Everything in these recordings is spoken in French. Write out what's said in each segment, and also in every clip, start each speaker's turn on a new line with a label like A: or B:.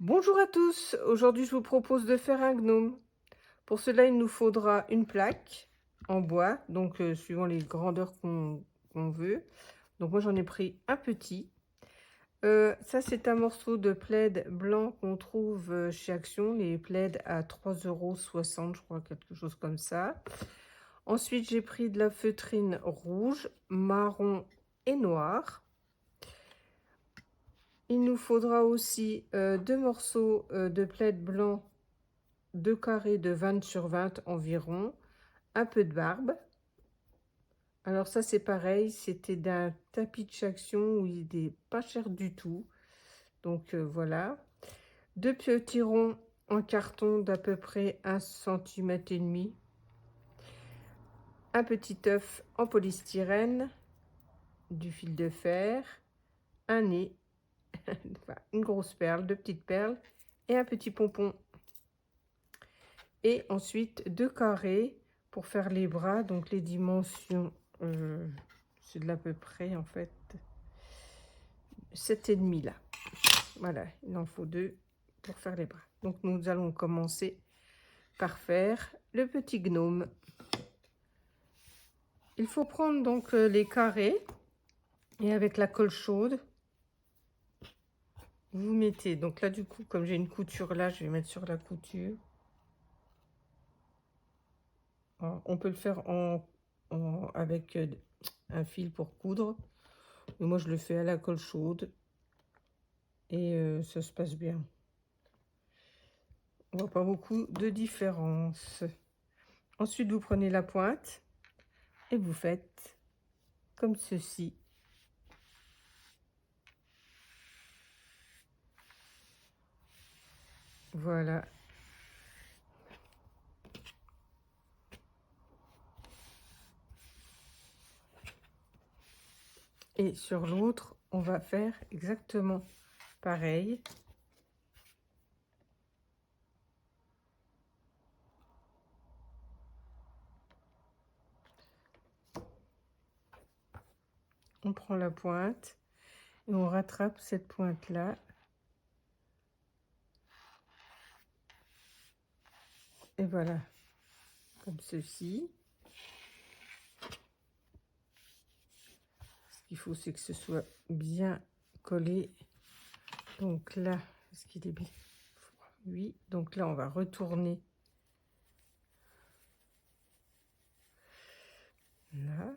A: Bonjour à tous, aujourd'hui je vous propose de faire un gnome. Pour cela il nous faudra une plaque en bois, donc suivant les grandeurs qu'on veut. Donc moi j'en ai pris un petit. Ça c'est un morceau de plaid blanc qu'on trouve chez Action, les plaids à 3,60 € je crois, quelque chose comme ça. Ensuite j'ai pris de la feutrine rouge, marron et noire. Il nous faudra aussi deux morceaux de plaid blanc, 2 carrés de 20 sur 20 environ, un peu de barbe. Alors ça c'est pareil, c'était d'un tapis de chez Action où il n'est pas cher du tout. Donc voilà. Deux petits ronds en carton d'à peu près 1,5 cm. Un petit œuf en polystyrène, du fil de fer, un nez, une grosse perle, deux petites perles et un petit pompon. Et ensuite 2 carrés pour faire les bras, donc les dimensions, c'est de l'à peu près en fait 7,5 là. Voilà, il en faut 2 pour faire les bras. Donc nous allons commencer par faire le petit gnome. Il faut prendre donc les carrés et avec la colle chaude, vous mettez, donc là du coup comme j'ai une couture là, je vais mettre sur la couture. On peut le faire avec un fil pour coudre, mais moi je le fais à la colle chaude et ça se passe bien. On voit pas beaucoup de différence. Ensuite vous prenez la pointe et vous faites comme ceci. Voilà. Et sur l'autre, on va faire exactement pareil. On prend la pointe et on rattrape cette pointe-là. Et voilà, comme ceci. Ce qu'il faut, c'est que ce soit bien collé. Donc là, est-ce qu'il est bien? Oui, donc là, on va retourner. Là.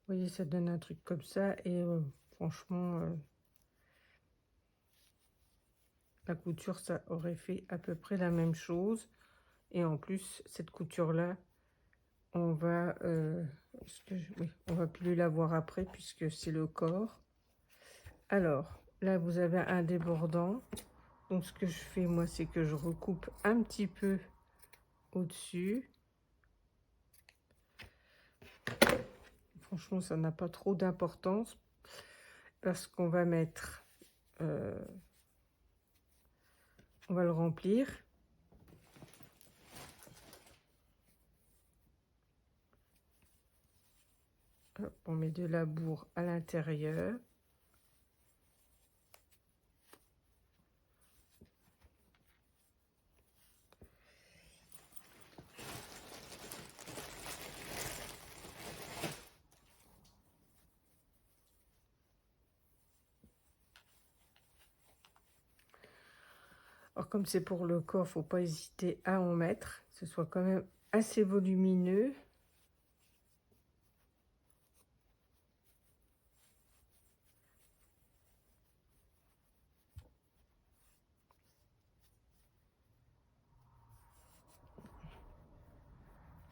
A: Vous voyez, ça donne un truc comme ça. Et franchement, la couture, ça aurait fait à peu près la même chose. Et en plus, cette couture-là, on va... oui, on va plus la voir après puisque c'est le corps. Alors, là, vous avez un débordant. Donc, ce que je fais, moi, c'est que je recoupe un petit peu au-dessus. Franchement, ça n'a pas trop d'importance parce qu'on va mettre... on va le remplir. Hop, on met de la bourre à l'intérieur. Alors, comme c'est pour le corps, faut pas hésiter à en mettre. Que ce soit quand même assez volumineux.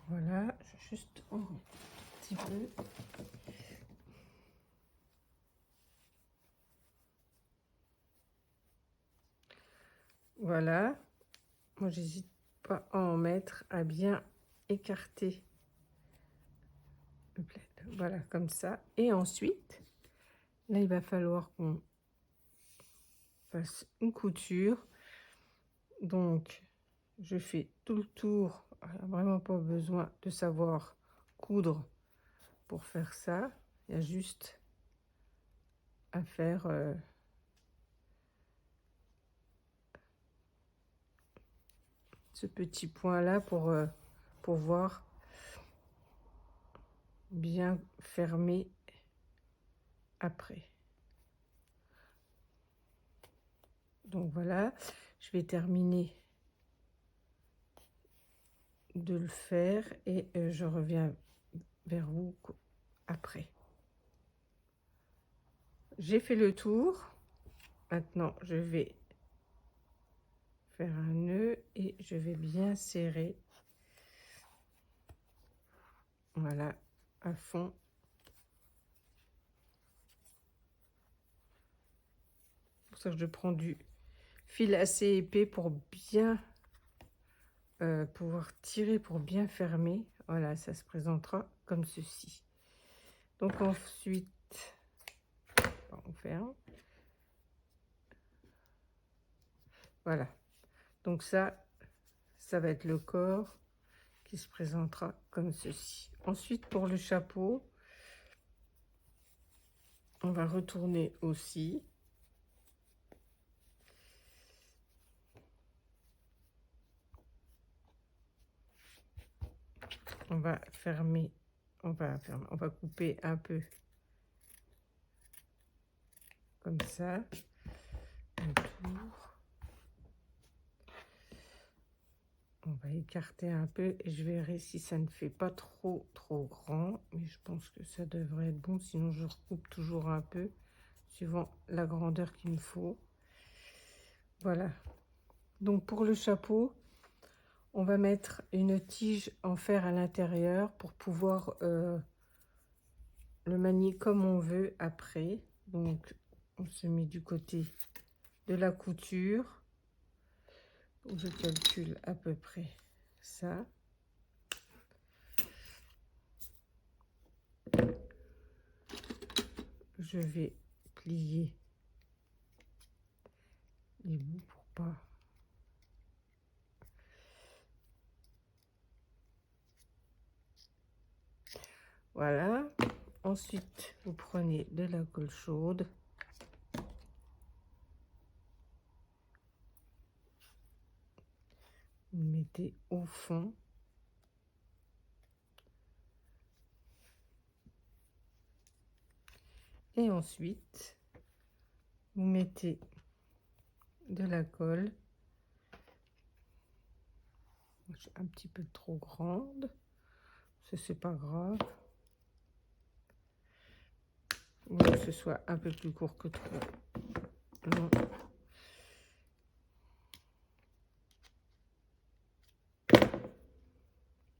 A: Voilà, je vais juste un petit peu. Voilà. Moi, j'hésite pas à en mettre, à bien écarter le plaid. Voilà, comme ça. Et ensuite, là, il va falloir qu'on fasse une couture. Donc, je fais tout le tour. Vraiment pas besoin de savoir coudre pour faire ça. Il y a juste à faire ce petit point là pour pouvoir bien fermer après. Donc voilà, je vais terminer de le faire et je reviens vers vous après. J'ai fait le tour. Maintenant, je vais faire un nœud et je vais bien serrer. Voilà, à fond. C'est pour ça que je prends du fil assez épais pour bien pouvoir tirer, pour bien fermer. Voilà, ça se présentera comme ceci. Donc ensuite, on ferme. Voilà. Donc ça va être le corps qui se présentera comme ceci. Ensuite, pour le chapeau, on va retourner aussi. On va fermer, on va couper un peu comme ça, autour. On va écarter un peu et je verrai si ça ne fait pas trop grand, mais je pense que ça devrait être bon, sinon je recoupe toujours un peu suivant la grandeur qu'il me faut. Voilà. Donc pour le chapeau, on va mettre une tige en fer à l'intérieur pour pouvoir le manier comme on veut après. Donc on se met du côté de la couture. Je calcule à peu près ça. Je vais plier les bouts pour pas. Voilà. Ensuite, vous prenez de la colle chaude. Vous mettez au fond. Et ensuite, vous mettez de la colle. Un petit peu trop grande. C'est pas grave. Ou que ce soit un peu plus court que trop long.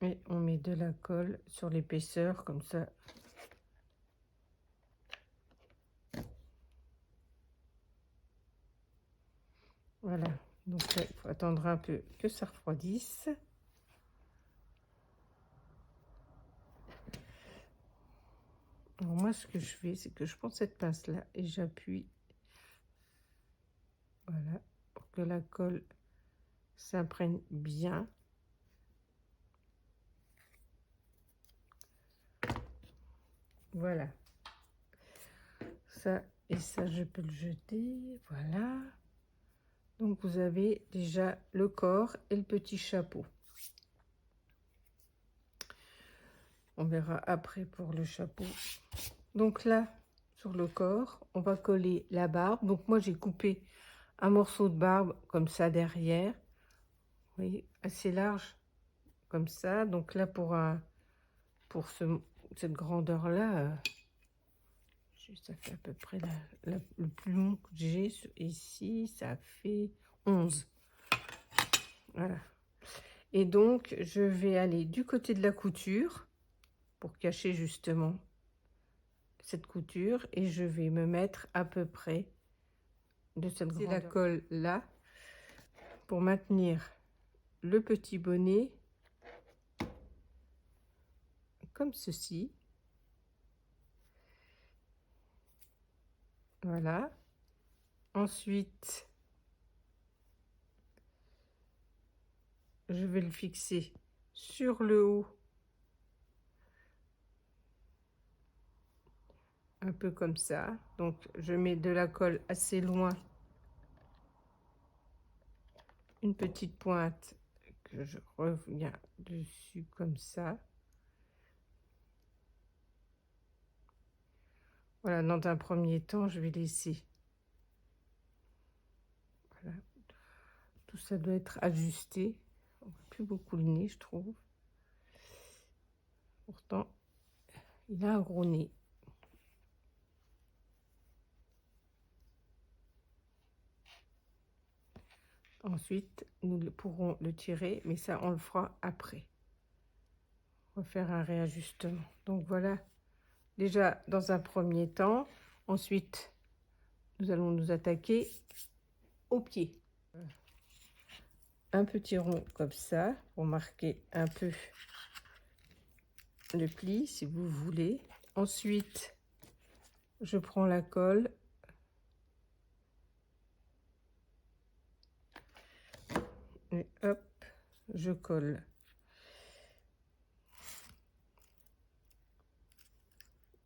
A: Et on met de la colle sur l'épaisseur comme ça. Voilà, donc là, il faut attendre un peu que ça refroidisse. Alors moi, ce que je fais, c'est que je prends cette pince-là et j'appuie. Voilà, pour que la colle s'imprègne bien. Voilà. Ça et ça, je peux le jeter. Voilà. Donc, vous avez déjà le corps et le petit chapeau. On verra après pour le chapeau. Donc là, sur le corps, on va coller la barbe. Donc moi, j'ai coupé un morceau de barbe comme ça derrière. Vous voyez, assez large comme ça. Donc là, pour cette grandeur-là, ça fait à peu près le plus long que j'ai ici. Ça fait 11. Voilà. Et donc, je vais aller du côté de la couture pour cacher justement cette couture. Et je vais me mettre à peu près de cette grandeur. C'est la colle là pour maintenir le petit bonnet comme ceci. Voilà. Ensuite, je vais le fixer sur le haut, un peu comme ça. Donc, je mets de la colle assez loin, une petite pointe je reviens dessus comme ça. Voilà, dans un premier temps, je vais laisser. Voilà. Tout ça doit être ajusté. On voit plus beaucoup le nez, je trouve. Pourtant, il a un gros nez. Ensuite, nous pourrons le tirer, mais ça, on le fera après. On va faire un réajustement. Donc voilà, déjà dans un premier temps. Ensuite, nous allons nous attaquer au pied. Un petit rond comme ça, pour marquer un peu le pli, si vous voulez. Ensuite, je prends la colle. Et hop, je colle.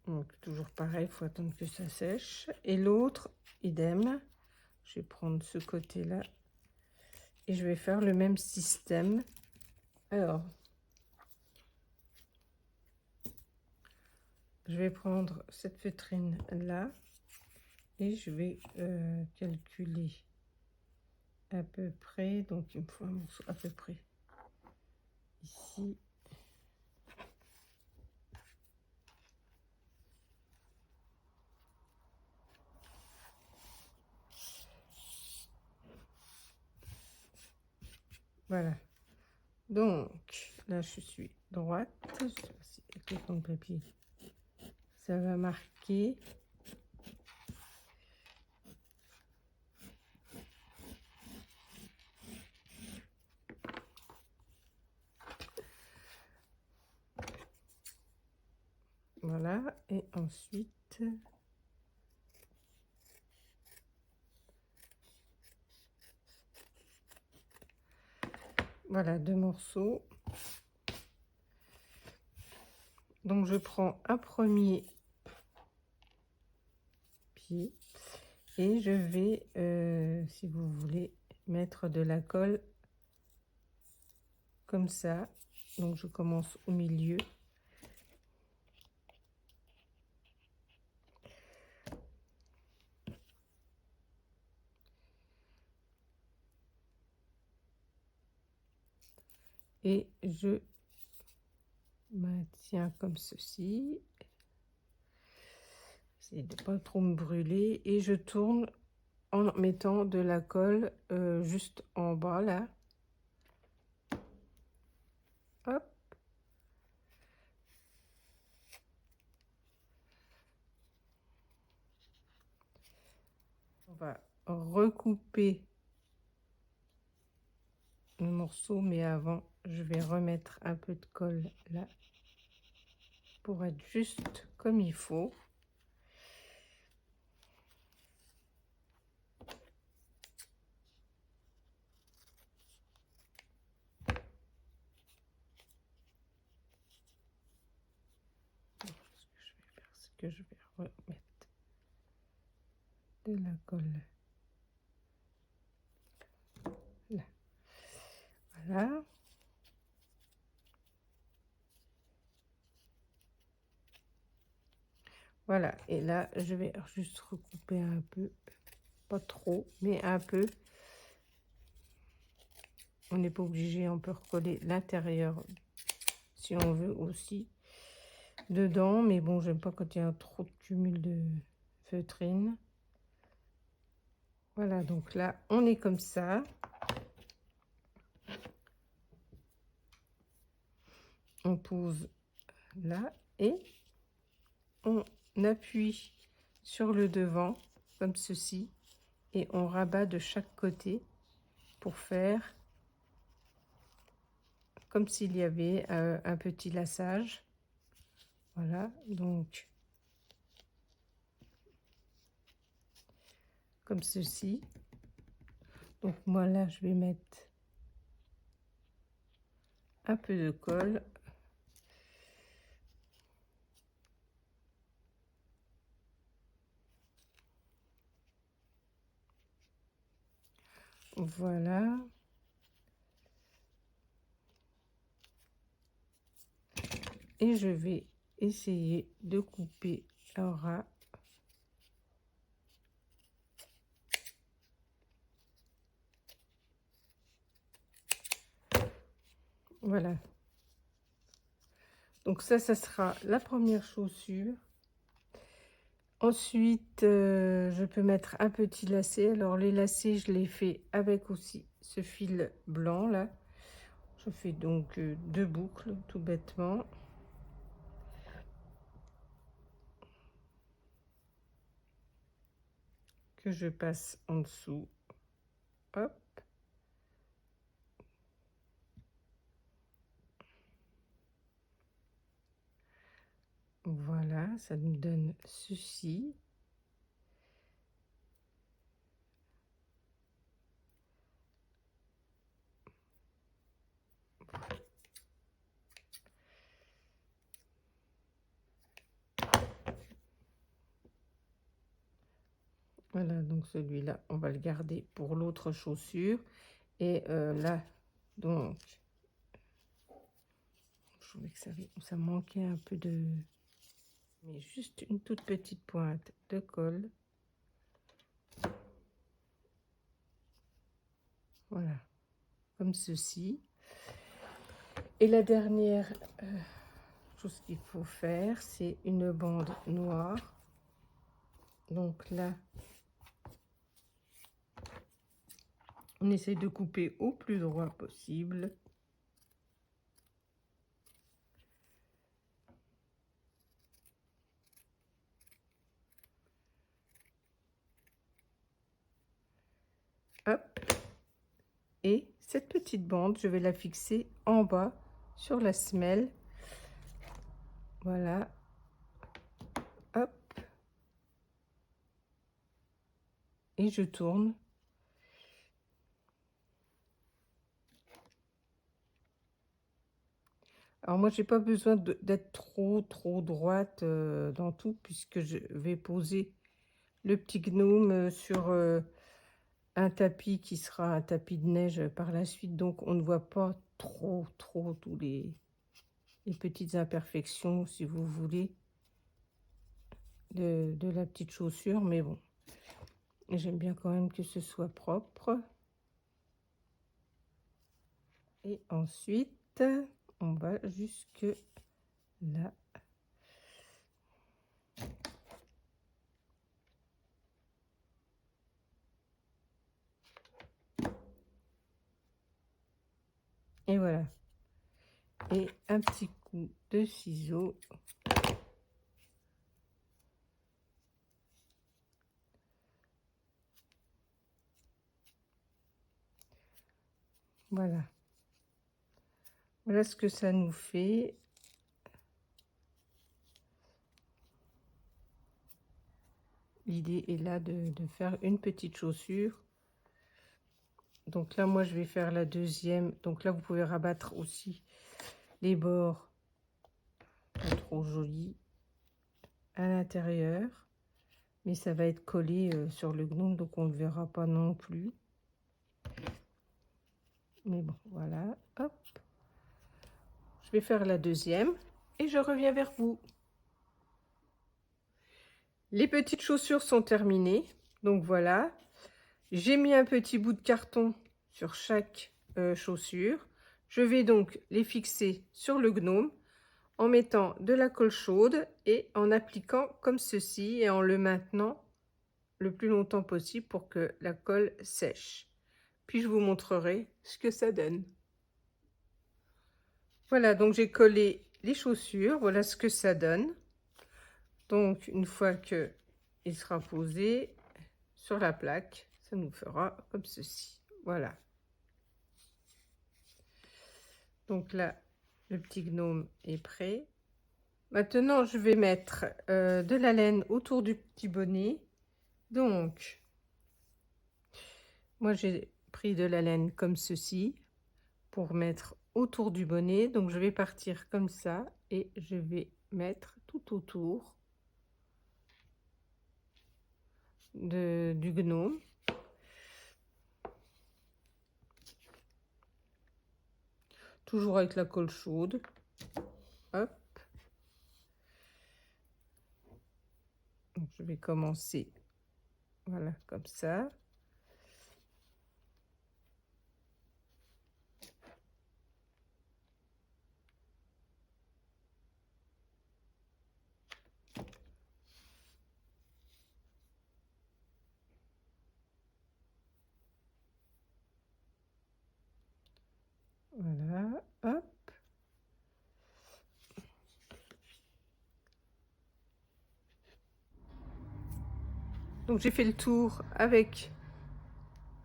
A: Donc toujours pareil, il faut attendre que ça sèche. Et l'autre, idem. Je vais prendre ce côté-là et je vais faire le même système. Alors, je vais prendre cette feutrine là et je vais calculer à peu près. Donc il me faut un morceau à peu près ici. Voilà. Donc là, je suis droite. Je sais pas si avec le fond de papier, ça va marquer. Voilà. Et ensuite, voilà, 2 morceaux. Donc je prends un premier pied et je vais, si vous voulez, mettre de la colle comme ça. Donc je commence au milieu. Et je maintiens comme ceci. Essayez de ne pas trop me brûler. Et je tourne en mettant de la colle juste en bas là. Hop. On va recouper le morceau, mais avant, je vais remettre un peu de colle là pour être juste comme il faut. Ce que je vais faire, c'est que je vais remettre de la colle là. Voilà. Voilà, et là, je vais juste recouper un peu, pas trop, mais un peu. On n'est pas obligé, on peut recoller l'intérieur si on veut aussi dedans, mais bon, j'aime pas quand il y a trop de cumul de feutrine. Voilà, donc là, on est comme ça. On pose là et on appuie sur le devant comme ceci et on rabat de chaque côté pour faire comme s'il y avait un petit laçage. Voilà, donc comme ceci. Donc moi là, je vais mettre un peu de colle. Voilà. Et je vais essayer de couper un ras. Voilà. Donc ça sera la première chaussure. Ensuite, je peux mettre un petit lacet. Alors les lacets, je les fais avec aussi ce fil blanc là. Je fais donc 2 boucles tout bêtement. Que je passe en dessous. Hop. Voilà, ça nous donne ceci. Voilà, donc celui-là, on va le garder pour l'autre chaussure. Et là, donc, je trouvais que ça manquait un peu de... Mais juste une toute petite pointe de colle. Voilà, comme ceci. Et la dernière chose qu'il faut faire, c'est une bande noire. Donc là, on essaie de couper au plus droit possible. Hop. Et cette petite bande, je vais la fixer en bas sur la semelle. Voilà. Hop. Et je tourne. Alors moi, j'ai pas besoin d'être trop droite dans tout, puisque je vais poser le petit gnome sur un tapis qui sera un tapis de neige par la suite. Donc on ne voit pas trop tous les petites imperfections, si vous voulez, de la petite chaussure. Mais bon, j'aime bien quand même que ce soit propre. Et ensuite, on va jusque là. Et voilà. Et un petit coup de ciseau. Voilà. Voilà ce que ça nous fait. L'idée est là de faire une petite chaussure. Donc là, moi, je vais faire la deuxième. Donc là, vous pouvez rabattre aussi les bords, pas trop jolis, à l'intérieur. Mais ça va être collé sur le gnome, donc on ne le verra pas non plus. Mais bon, voilà. Hop. Je vais faire la deuxième et je reviens vers vous. Les petites chaussures sont terminées. Donc voilà. J'ai mis un petit bout de carton sur chaque chaussure. Je vais donc les fixer sur le gnome en mettant de la colle chaude et en appliquant comme ceci et en le maintenant le plus longtemps possible pour que la colle sèche. Puis je vous montrerai ce que ça donne. Voilà, donc j'ai collé les chaussures. Voilà ce que ça donne. Donc une fois que il sera posé sur la plaque, ça nous fera comme ceci. Voilà. Donc là, le petit gnome est prêt. Maintenant, je vais mettre de la laine autour du petit bonnet. Donc, moi, j'ai pris de la laine comme ceci pour mettre autour du bonnet. Donc, je vais partir comme ça et je vais mettre tout autour du gnome. Toujours avec la colle chaude. Hop. je vais commencer, voilà, comme ça. Voilà, hop. Donc j'ai fait le tour avec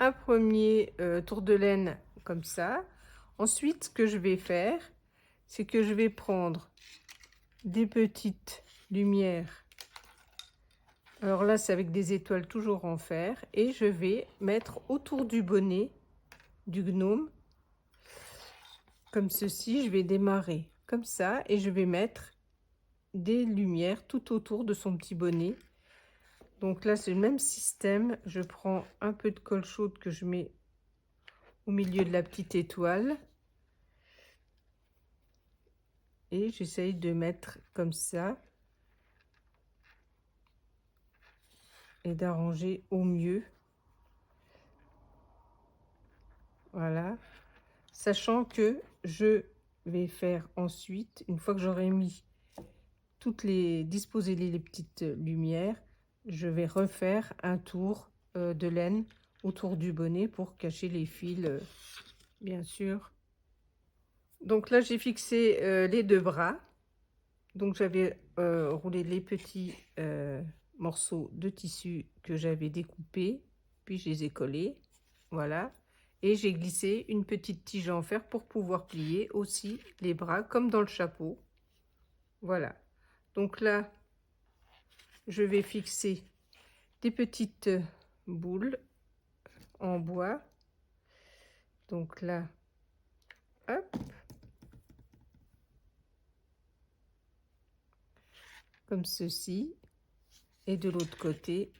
A: un premier tour de laine comme ça. Ensuite, ce que je vais faire, c'est que je vais prendre des petites lumières. Alors là, c'est avec des étoiles toujours en fer. Et je vais mettre autour du bonnet du gnome. Comme ceci, je vais démarrer comme ça. Et je vais mettre des lumières tout autour de son petit bonnet. Donc là, c'est le même système. Je prends un peu de colle chaude que je mets au milieu de la petite étoile. Et j'essaye de mettre comme ça. Et d'arranger au mieux. Voilà. Sachant que je vais faire ensuite, une fois que j'aurai mis disposer les petites lumières, je vais refaire un tour de laine autour du bonnet pour cacher les fils, bien sûr. Donc là, j'ai fixé les deux bras. Donc j'avais roulé les petits morceaux de tissu que j'avais découpés, puis je les ai collés, voilà. Et j'ai glissé une petite tige en fer pour pouvoir plier aussi les bras comme dans le chapeau. Voilà. Donc là, je vais fixer des petites boules en bois. Donc là, hop. Comme ceci. Et de l'autre côté,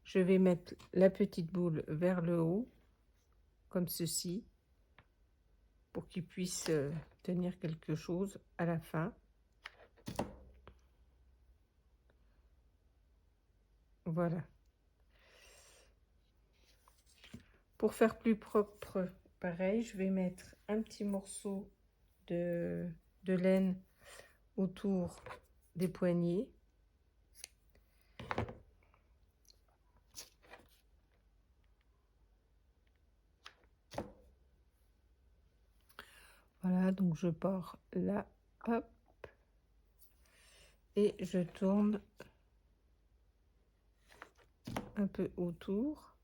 A: je vais mettre la petite boule vers le haut, comme ceci, pour qu'il puisse tenir quelque chose à la fin. Voilà. Pour faire plus propre, pareil, je vais mettre un petit morceau de laine autour des poignets. Voilà, donc je pars là, hop, et je tourne un peu autour.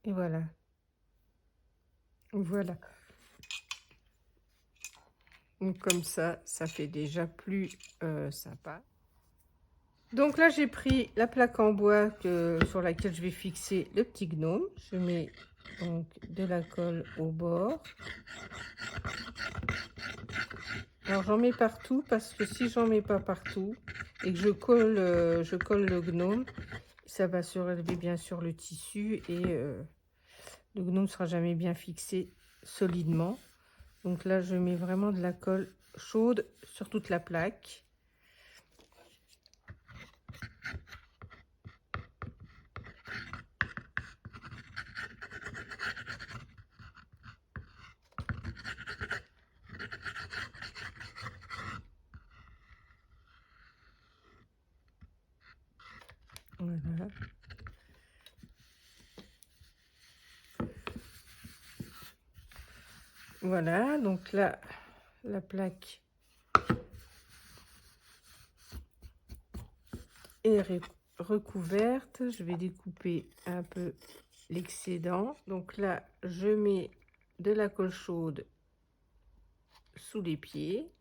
A: Et voilà. Voilà. Donc comme ça fait déjà plus sympa. Donc là, j'ai pris la plaque en bois sur laquelle je vais fixer le petit gnome. Je mets donc de la colle au bord. Alors j'en mets partout parce que si j'en mets pas partout et que je colle le gnome, ça va surélever bien sûr le tissu et le gnome ne sera jamais bien fixé solidement. Donc là, je mets vraiment de la colle chaude sur toute la plaque. Voilà. Voilà, donc là, la plaque est recouverte. Je vais découper un peu l'excédent. Donc là, je mets de la colle chaude sous les pieds.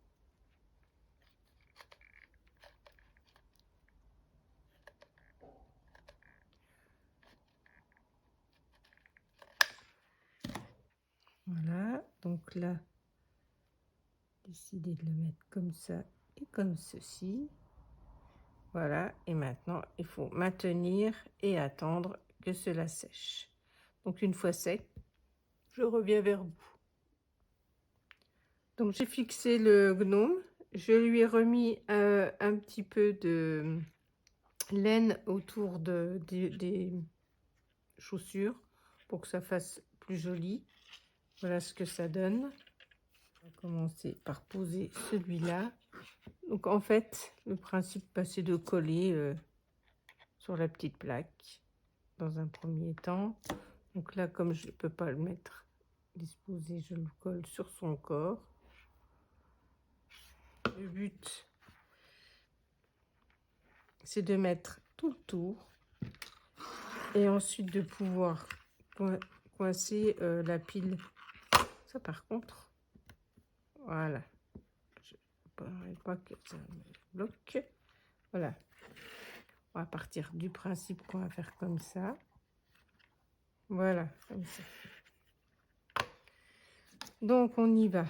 A: Voilà, donc là, décidé de le mettre comme ça et comme ceci. Voilà, et maintenant, il faut maintenir et attendre que cela sèche. Donc, une fois sec, je reviens vers vous. Donc, j'ai fixé le gnome. Je lui ai remis un petit peu laine autour des chaussures pour que ça fasse plus joli. Voilà ce que ça donne. On va commencer par poser celui-là. Donc en fait, le principe, c'est de coller sur la petite plaque dans un premier temps. Donc là, comme je ne peux pas le mettre disposé, je le colle sur son corps. Le but, c'est de mettre tout le tour et ensuite de pouvoir coincer la pile. Ça par contre, voilà, je ne pas que ça me bloque. Voilà, on va partir du principe qu'on va faire comme ça. Voilà, comme ça. Donc on y va.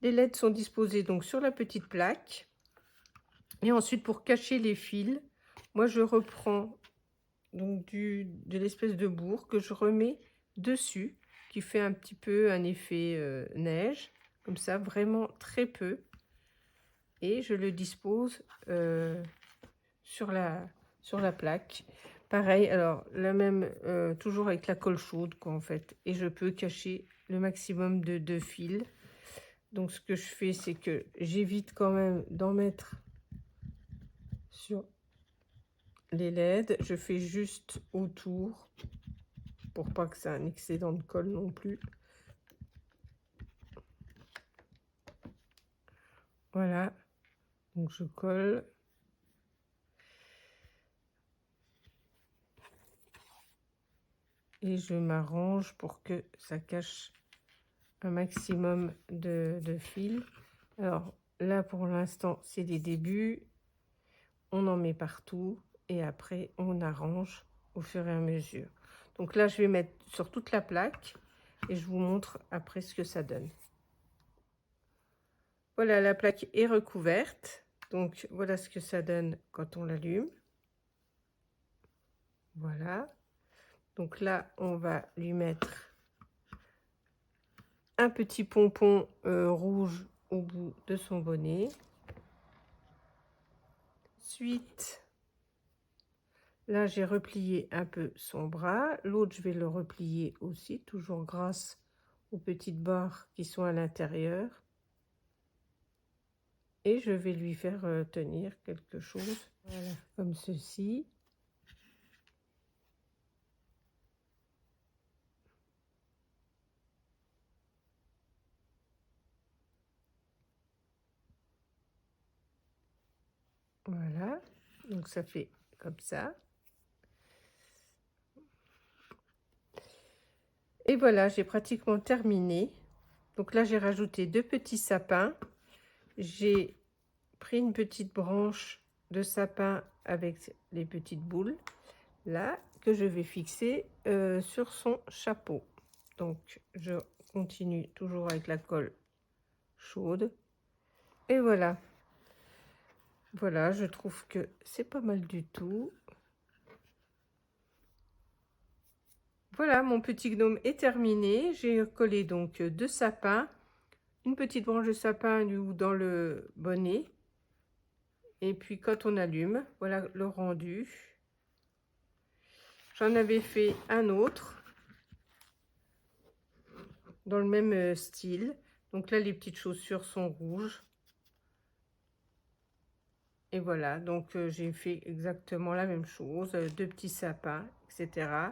A: Les LED sont disposés donc sur la petite plaque. Et ensuite, pour cacher les fils, moi je reprends donc de l'espèce de bourre que je remets dessus, qui fait un petit peu un effet neige, comme ça, vraiment très peu. Et je le dispose sur la plaque. Pareil, alors la même, toujours avec la colle chaude, quoi, en fait. Et je peux cacher le maximum de fils. Donc ce que je fais, c'est que j'évite quand même d'en mettre sur les LED. Je fais juste autour pour pas que ça ait un excédent de colle non plus. Voilà, donc je colle. Et je m'arrange pour que ça cache un maximum de fils. Alors là, pour l'instant, c'est les débuts. On en met partout et après, on arrange au fur et à mesure. Donc là, je vais mettre sur toute la plaque et je vous montre après ce que ça donne. Voilà, la plaque est recouverte. Donc voilà ce que ça donne quand on l'allume. Voilà. Donc là, on va lui mettre un petit pompon rouge au bout de son bonnet. Ensuite, là, j'ai replié un peu son bras. L'autre, je vais le replier aussi, toujours grâce aux petites barres qui sont à l'intérieur. Et je vais lui faire tenir quelque chose, voilà, comme ceci. Voilà, donc ça fait comme ça. Et voilà, j'ai pratiquement terminé. Donc là, j'ai rajouté 2 petits sapins. J'ai pris une petite branche de sapin avec les petites boules, là, que je vais fixer sur son chapeau. Donc, je continue toujours avec la colle chaude. Et voilà. Voilà, je trouve que c'est pas mal du tout. Voilà, mon petit gnome est terminé. J'ai collé donc 2 sapins, une petite branche de sapin dans le bonnet. Et puis quand on allume, voilà le rendu. J'en avais fait un autre dans le même style. Donc là, les petites chaussures sont rouges. Et voilà, donc j'ai fait exactement la même chose, 2 petits sapins, etc.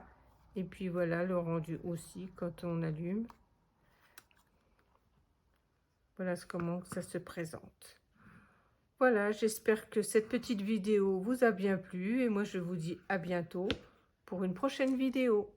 A: Et puis voilà le rendu aussi quand on allume. Voilà comment ça se présente. Voilà, j'espère que cette petite vidéo vous a bien plu et moi je vous dis à bientôt pour une prochaine vidéo.